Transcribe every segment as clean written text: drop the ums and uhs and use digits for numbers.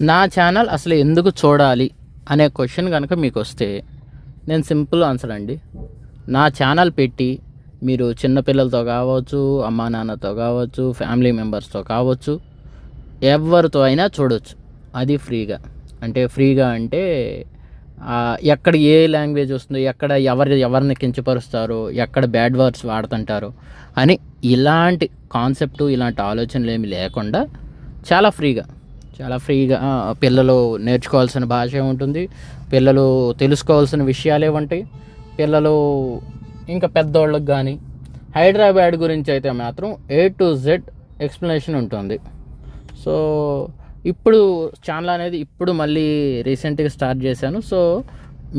నా ఛానల్ అసలు ఎందుకు చూడాలి అనే క్వశ్చన్ కనుక మీకు వస్తే నేను సింపుల్ ఆన్సర్ అండి. నా ఛానల్ పెట్టి మీరు చిన్నపిల్లలతో కావచ్చు, అమ్మా నాన్నతో కావచ్చు, ఫ్యామిలీ మెంబర్స్తో కావచ్చు, ఎవరితో అయినా చూడవచ్చు. అది ఫ్రీగా. అంటే ఎక్కడ ఏ లాంగ్వేజ్ వస్తుందో, ఎక్కడ ఎవరిని కించపరుస్తారో, ఎక్కడ బ్యాడ్ వర్డ్స్ వాడుతుంటారో అని ఇలాంటి కాన్సెప్టు, ఇలాంటి ఆలోచనలు ఏమి లేకుండా చాలా ఫ్రీగా పిల్లలు నేర్చుకోవాల్సిన భాష ఉంటుంది, పిల్లలు తెలుసుకోవాల్సిన విషయాలే ఉంటాయి. పిల్లలు ఇంకా పెద్దోళ్ళకి కానీ హైదరాబాద్ గురించి అయితే మాత్రం A to Z ఎక్స్ప్లెనేషన్ ఉంటుంది. సో ఇప్పుడు ఛానల్ అనేది మళ్ళీ రీసెంట్గా స్టార్ట్ చేశాను. సో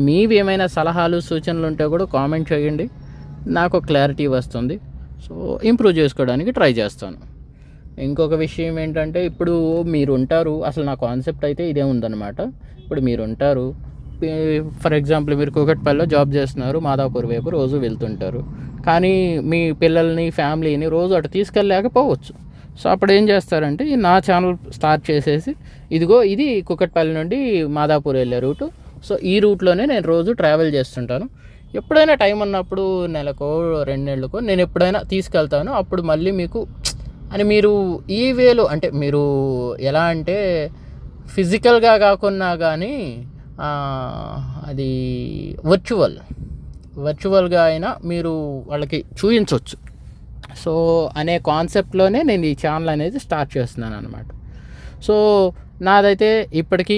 మీవి ఏమైనా సలహాలు సూచనలు ఉంటే కూడా కామెంట్ చేయండి, నాకు క్లారిటీ వస్తుంది. సో ఇంప్రూవ్ చేసుకోవడానికి ట్రై చేస్తాను. ఇంకొక విషయం ఏంటంటే, ఇప్పుడు మీరు ఉంటారు, అసలు నా కాన్సెప్ట్ అయితే ఇదే ఉందన్నమాట. ఇప్పుడు మీరు ఉంటారు, ఫర్ ఎగ్జాంపుల్ మీరు కూకట్పల్లిలో జాబ్ చేస్తున్నారు, మాదాపూర్ వైపు రోజు వెళ్తుంటారు, కానీ మీ పిల్లల్ని ఫ్యామిలీని రోజు అటు తీసుకెళ్ళలేకపోవచ్చు. సో అప్పుడు ఏం చేస్తారంటే, నా ఛానల్ స్టార్ట్ చేసేసి ఇదిగో ఇది కూకట్పల్లి నుండి మాదాపూర్ వెళ్ళే రూటు, సో ఈ రూట్లోనే నేను రోజు ట్రావెల్ చేస్తుంటాను. ఎప్పుడైనా టైం ఉన్నప్పుడు నెలకో 2 నెలలకో నేను ఎప్పుడైనా తీసుకెళ్తాను. అప్పుడు మళ్ళీ మీకు అని మీరు ఈ వేలో, అంటే మీరు ఎలా అంటే ఫిజికల్గా కాకున్నా కానీ అది వర్చువల్గా అయినా మీరు వాళ్ళకి చూపించవచ్చు. సో అనే కాన్సెప్ట్లోనే నేను ఈ ఛానల్ అనేది స్టార్ట్ చేస్తున్నాను అనమాట. సో నాదైతే ఎప్పటికీ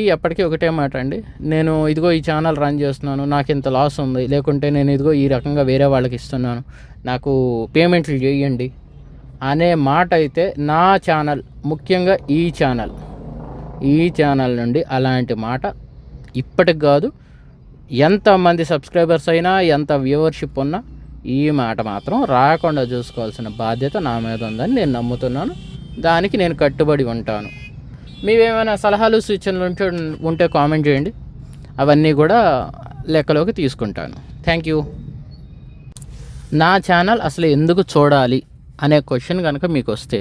ఒకటే మాట అండి, నేను ఇదిగో ఈ ఛానల్ రన్ చేస్తున్నాను, నాకు ఇంత లాస్ ఉంది, లేకుంటే నేను ఇదిగో ఈ రకంగా వేరే వాళ్ళకి ఇస్తున్నాను, నాకు పేమెంట్లు చేయండి అనే మాట అయితే నా ఛానల్, ముఖ్యంగా ఈ ఛానల్ నుండి అలాంటి మాట ఇప్పటికి కాదు, ఎంతమంది సబ్స్క్రైబర్స్ అయినా, ఎంత వ్యూవర్షిప్ ఉన్నా ఈ మాట మాత్రం రాకుండా చూసుకోవాల్సిన బాధ్యత నా మీద ఉందని నేను నమ్ముతున్నాను. దానికి నేను కట్టుబడి ఉంటాను. మీవేమైనా సలహాలు సూచనలు ఉంటే కామెంట్ చేయండి, అవన్నీ కూడా లెక్కలోకి తీసుకుంటాను. Thank you. నా ఛానల్ అసలు ఎందుకు చూడాలి అనే క్వశ్చన్ కనుక మీకు వస్తే